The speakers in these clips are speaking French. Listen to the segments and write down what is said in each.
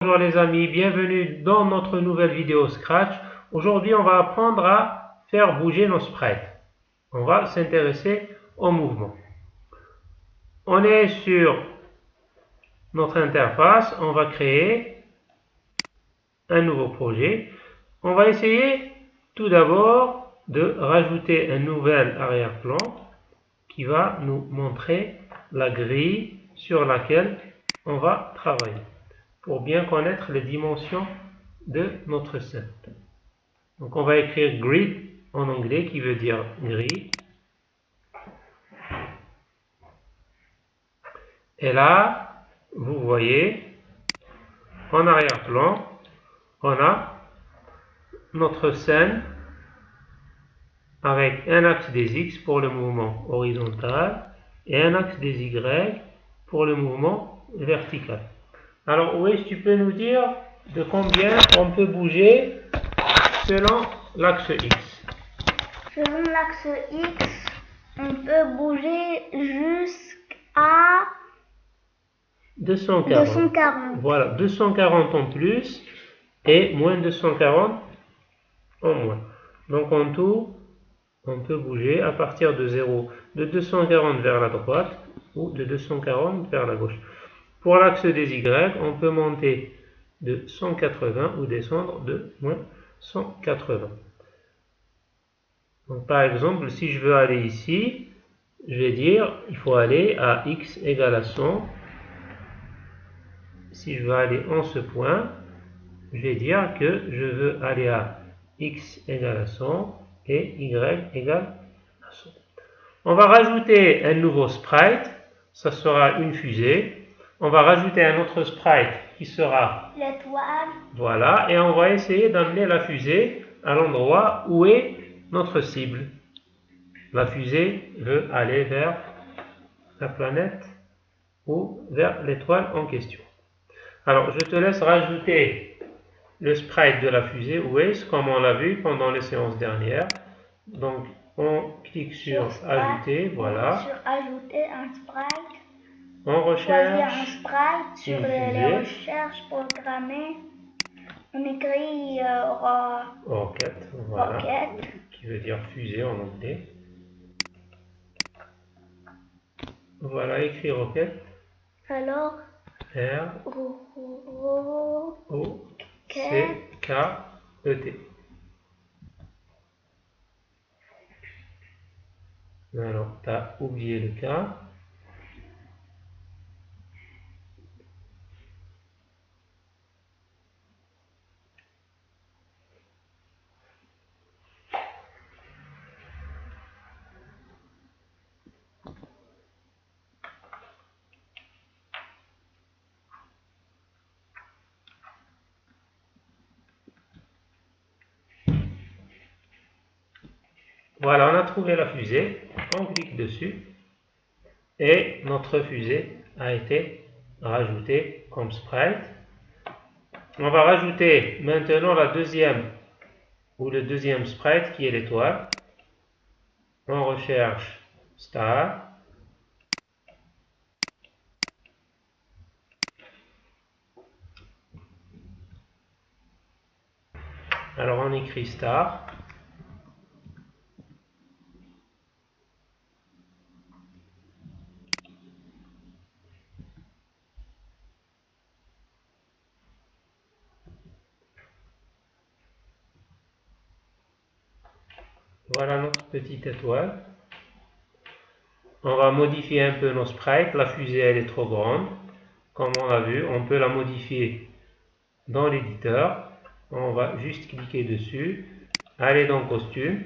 Bonjour les amis, bienvenue dans notre nouvelle vidéo Scratch. Aujourd'hui, on va apprendre à faire bouger nos sprites. On va s'intéresser au mouvement. On est sur notre interface, on va créer un nouveau projet. On va essayer tout d'abord de rajouter un nouvel arrière-plan qui va nous montrer la grille sur laquelle on va travailler, pour bien connaître les dimensions de notre scène. Donc on va écrire grid en anglais qui veut dire grille. Et là, vous voyez, en arrière-plan, on a notre scène avec un axe des X pour le mouvement horizontal et un axe des Y pour le mouvement vertical. Alors, Ouest, tu peux nous dire de combien on peut bouger selon l'axe X? Selon l'axe X, on peut bouger jusqu'à 240. Voilà, 240 en plus et moins 240 en moins. Donc en tout, on peut bouger à partir de 0, de 240 vers la droite ou de 240 vers la gauche. Pour l'axe des Y, on peut monter de 180 ou descendre de moins 180. Donc par exemple, si je veux aller ici, je vais dire il faut aller à X égale à 100. Si je veux aller en ce point, je vais dire que je veux aller à X égale à 100 et Y égale à 100. On va rajouter un nouveau sprite, ça sera une fusée. On va rajouter un autre sprite qui sera l'étoile. Voilà, et on va essayer d'amener la fusée à l'endroit où est notre cible. La fusée veut aller vers la planète ou vers l'étoile en question. Alors, je te laisse rajouter le sprite de la fusée Waze, comme on l'a vu pendant les séances dernières. Donc, on clique sur Ajouter, voilà. Sur Ajouter un sprite. On recherche un sprite sur les recherches programmées. On écrit Rocket, voilà, Rocket, qui veut dire fusée en anglais. Voilà, écrit Rocket. Alors, R-O-C-K-E-T. Alors, tu as oublié le K. Voilà, on a trouvé la fusée. On clique dessus. Et notre fusée a été rajoutée comme sprite. On va rajouter maintenant la deuxième ou le deuxième sprite qui est l'étoile. On recherche star. Alors on écrit star. Voilà notre petite étoile. On va modifier un peu nos sprites. La fusée elle est trop grande. Comme on l'a vu, on peut la modifier dans l'éditeur. On va juste cliquer dessus. Aller dans costume.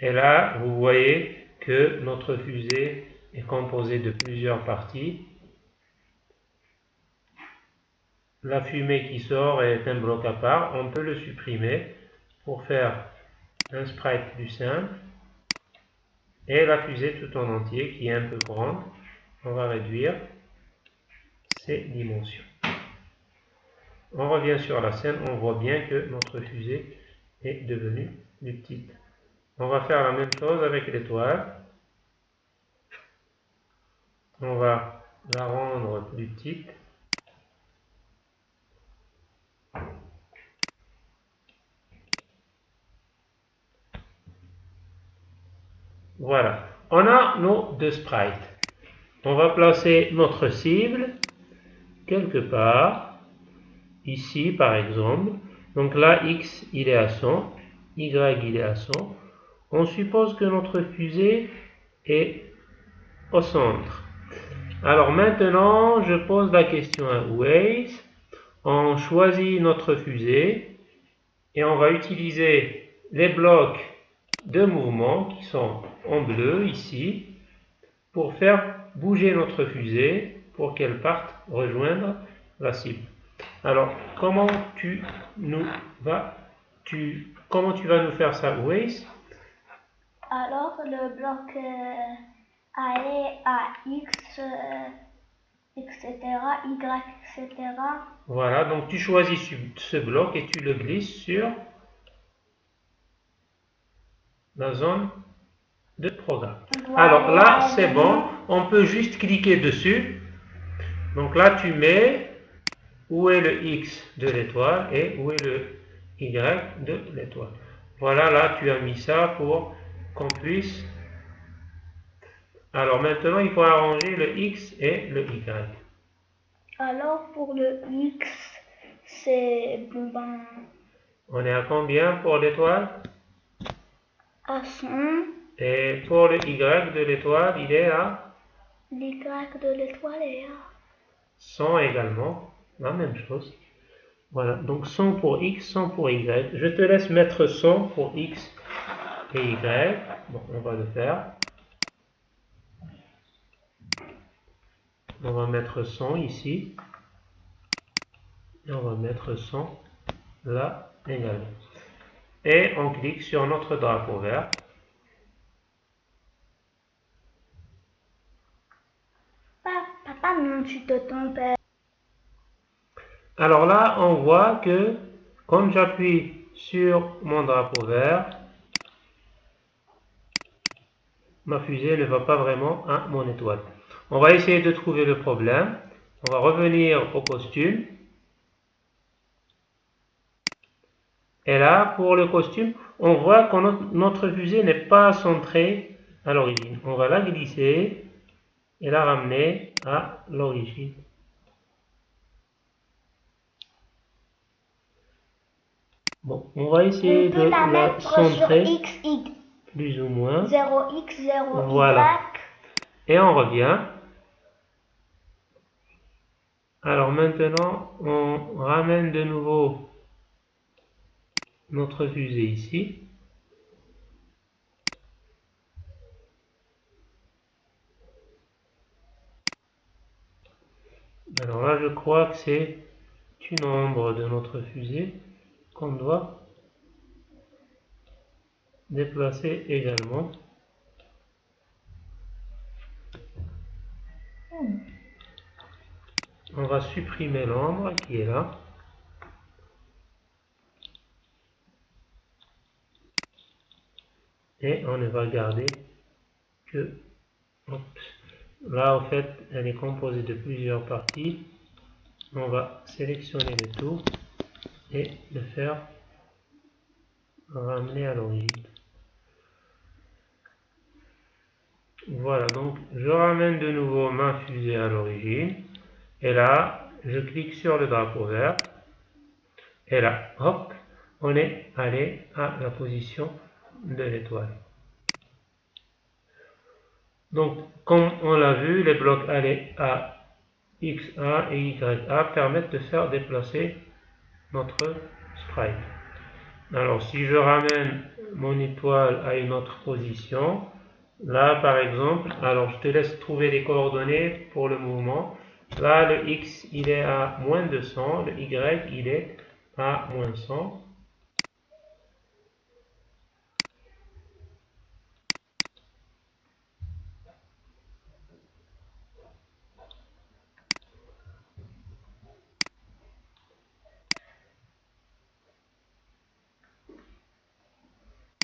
Et là, vous voyez que notre fusée est composée de plusieurs parties. La fumée qui sort est un bloc à part. On peut le supprimer pour faire un sprite plus simple. Et la fusée tout en entier qui est un peu grande. On va réduire ses dimensions. On revient sur la scène. On voit bien que notre fusée est devenue plus petite. On va faire la même chose avec l'étoile. On va la rendre plus petite. Voilà. On a nos deux sprites. On va placer notre cible quelque part. Ici, par exemple. Donc là, X, il est à 100. Y, il est à 100. On suppose que notre fusée est au centre. Alors maintenant, je pose la question à Waze. On choisit notre fusée et on va utiliser les blocs de mouvement qui sont en bleu ici pour faire bouger notre fusée pour qu'elle parte rejoindre la cible. Alors, comment tu vas nous faire ça, Waze? Alors, le bloc aller à X, etc., Y, etc. Voilà, donc tu choisis ce bloc et tu le glisses sur la zone de programme. Alors là, c'est bon, on peut juste cliquer dessus. Donc là, tu mets où est le X de l'étoile et où est le Y de l'étoile. Voilà, là, tu as mis ça pour qu'on puisse... Alors maintenant, il faut arranger le X et le Y. Alors, pour le X, c'est ben, On est à combien pour l'étoile? à 100. Et pour le Y de l'étoile, il est à L'Y de l'étoile est à 100 également. La même chose. Voilà, donc 100 pour X, 100 pour Y. Je te laisse mettre 100 pour X et Y. Bon, on va le faire. On va mettre 100 ici. Et on va mettre 100 là également. Et on clique sur notre drapeau vert. Papa, non, tu te trompes. Alors là, on voit que quand j'appuie sur mon drapeau vert, ma fusée ne va pas vraiment à mon étoile. On va essayer de trouver le problème. On va revenir au costume. Et là, pour le costume, on voit que notre fusée n'est pas centrée à l'origine. On va la glisser et la ramener à l'origine. Bon, on va essayer de la centrer sur X, Y. plus ou moins. 0X, 0Y. Voilà. Et on revient. Alors maintenant, on ramène de nouveau notre fusée ici. Alors là, je crois que c'est une ombre de notre fusée qu'on doit déplacer également. On va supprimer l'ombre qui est là. Et on ne va garder que... Là, en fait, elle est composée de plusieurs parties. On va sélectionner le tout et le faire ramener à l'origine. Voilà, donc je ramène de nouveau ma fusée à l'origine. Et là, je clique sur le drapeau vert. Et là, hop, on est allé à la position de l'étoile. Donc, comme on l'a vu, les blocs aller à XA et YA permettent de faire déplacer notre sprite. Alors, si je ramène mon étoile à une autre position, là par exemple, alors je te laisse trouver les coordonnées pour le mouvement. Là, le X, il est à moins 200, le Y, il est à moins 100.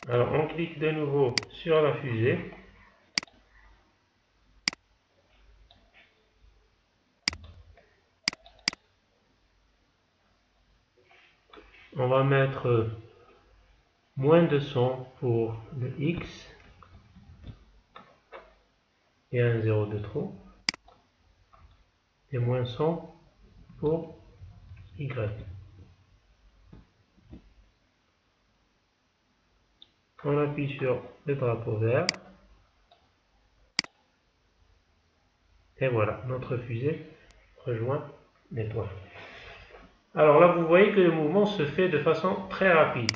Alors, on clique de nouveau sur la fusée. On va mettre moins de 100 pour le X et un 0 de trop. Et moins 100 pour Y. On appuie sur le drapeau vert. Et voilà, notre fusée rejoint l'étoile. Alors là, vous voyez que le mouvement se fait de façon très rapide.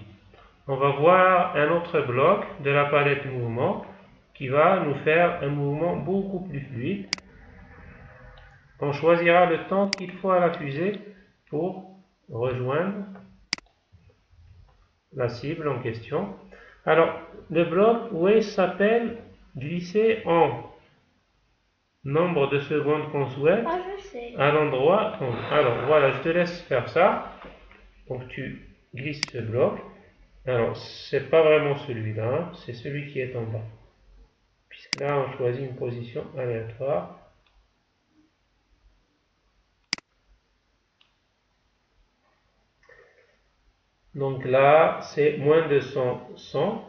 On va voir un autre bloc de la palette mouvement qui va nous faire un mouvement beaucoup plus fluide. On choisira le temps qu'il faut à la fusée pour rejoindre la cible en question. Alors, le bloc Waze s'appelle glisser en nombre de secondes qu'on souhaite à l'endroit. Alors, voilà, je te laisse faire ça. Donc, tu glisses ce bloc. Alors, c'est pas vraiment celui-là, c'est celui qui est en bas. Puisque là, on choisit une position aléatoire. Donc là, c'est moins de 100.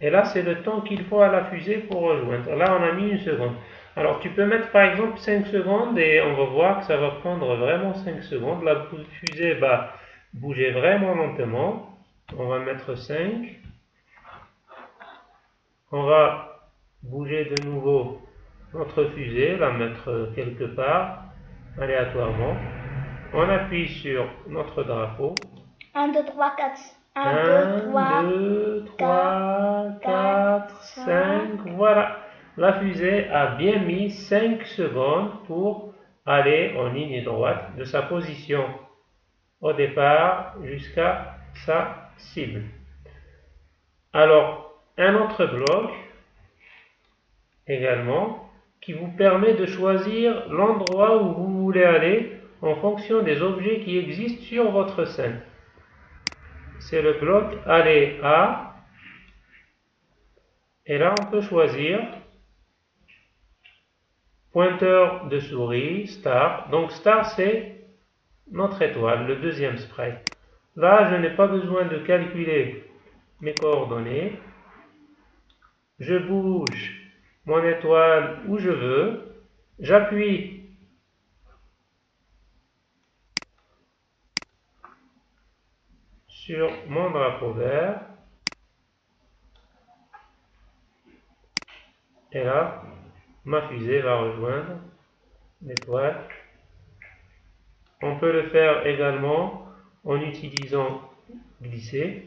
Et là, c'est le temps qu'il faut à la fusée pour rejoindre. Là, on a mis 1 seconde. Alors, tu peux mettre par exemple 5 secondes et on va voir que ça va prendre vraiment 5 secondes. La fusée va bouger vraiment lentement. On va mettre 5. On va bouger de nouveau notre fusée, la mettre quelque part, aléatoirement. On appuie sur notre drapeau. 1, 2, 3, 4. 1, 2, 3, 4, 5. Voilà. La fusée a bien mis 5 secondes pour aller en ligne droite de sa position au départ jusqu'à sa cible. Alors, un autre bloc également qui vous permet de choisir l'endroit où vous voulez aller en fonction des objets qui existent sur votre scène. C'est le bloc aller à, et là on peut choisir pointeur de souris, star. Donc star c'est notre étoile, le deuxième sprite. Là je n'ai pas besoin de calculer mes coordonnées. Je bouge mon étoile où je veux, j'appuie sur mon drapeau vert et là ma fusée va rejoindre l'étoile. On peut le faire également en utilisant glisser.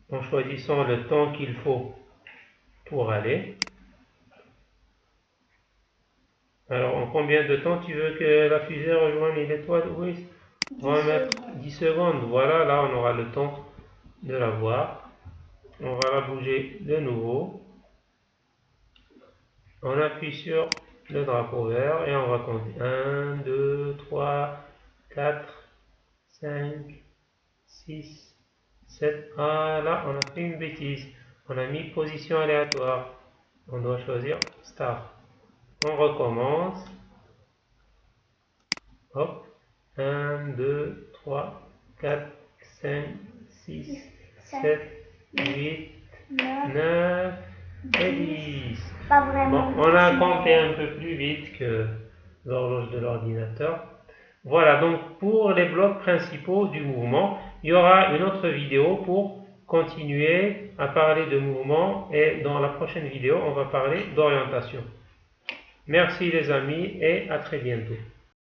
En choisissant le temps qu'il faut pour aller. Alors, en combien de temps tu veux que la fusée rejoigne l'étoile? Oui, on va mettre 10 secondes. Voilà, là on aura le temps de la voir. On va la bouger de nouveau. On appuie sur le drapeau vert et on va compter 1, 2, 3, 4, 5, 6, 7. Ah là, on a fait une bêtise. On a mis position aléatoire. On doit choisir Start. On recommence. Hop. 1, 2, 3, 4, 5, 6, 7, 8, 9 et 10. Pas vraiment. Bon, on a compté un peu plus vite que l'horloge de l'ordinateur. Voilà, donc pour les blocs principaux du mouvement, il y aura une autre vidéo pour continuer à parler de mouvement et dans la prochaine vidéo, on va parler d'orientation. Merci les amis et à très bientôt.